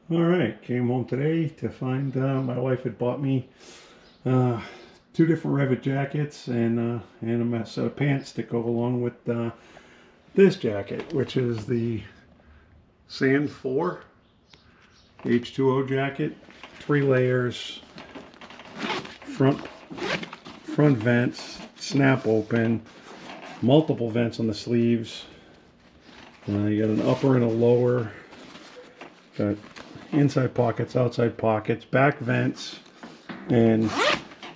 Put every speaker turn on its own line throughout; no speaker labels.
All right, came home today to find my wife had bought me two different Revit jackets and a set of pants to go along with this jacket, which is the Sand 4 H2O jacket. 3 layers, front vents, snap open, multiple vents on the sleeves. You got an upper and a lower. Got inside pockets, outside pockets, back vents, and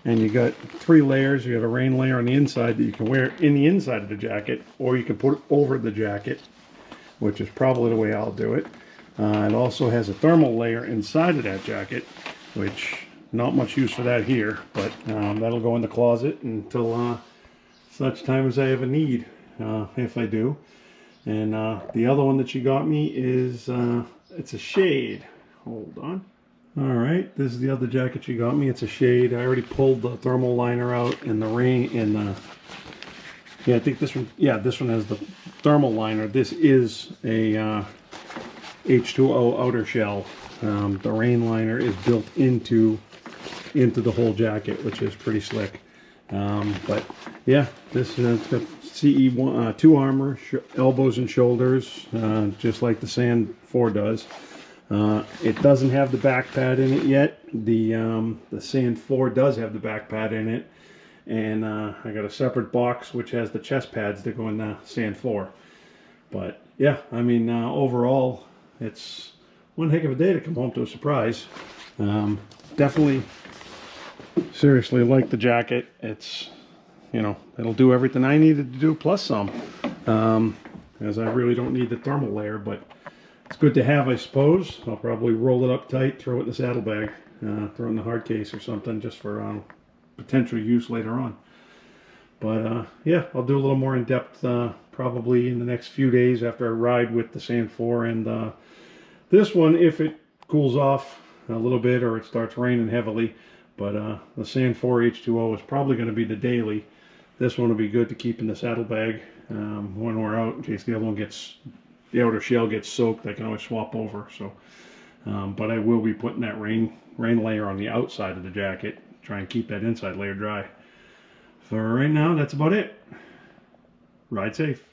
you got 3 layers. You got a rain layer on the inside that you can wear in the inside of the jacket, or you can put it over the jacket, which is probably the way I'll do it. It also has a thermal layer inside of that jacket, which not much use for that here, but that'll go in the closet until such time as I have a need, if I do. And the other one that she got me is it's a shade. Hold on. All right, this is the other jacket she got me. It's a shade. I already pulled the thermal liner out in the rain. Yeah, I think this one. Yeah, this one has the thermal liner. This is a H2O outer shell. The rain liner is built into the whole jacket, which is pretty slick. But yeah, this is got CE1 2 armor, elbows and shoulders, just like the Sand 4 does. It doesn't have the back pad in it yet. The Sand 4 does have the back pad in it, and I got a separate box which has the chest pads that go in the Sand 4. But yeah, I mean, overall, it's one heck of a day to come home to a surprise. Definitely, seriously like the jacket. It's, you know, it'll do everything I needed to do plus some, as I really don't need the thermal layer, but it's good to have, I suppose. I'll probably roll it up tight, throw it in the saddlebag, throw it in the hard case or something, just for potential use later on. But yeah, I'll do a little more in depth probably in the next few days after I ride with the Sand 4 and this one, if it cools off a little bit or it starts raining heavily. But the Sand 4 H2O is probably going to be the daily. This one will be good to keep in the saddlebag when we're out, in case the other one the outer shell gets soaked. I can always swap over. So, but I will be putting that rain layer on the outside of the jacket, try and keep that inside layer dry. For right now, that's about it. Ride safe.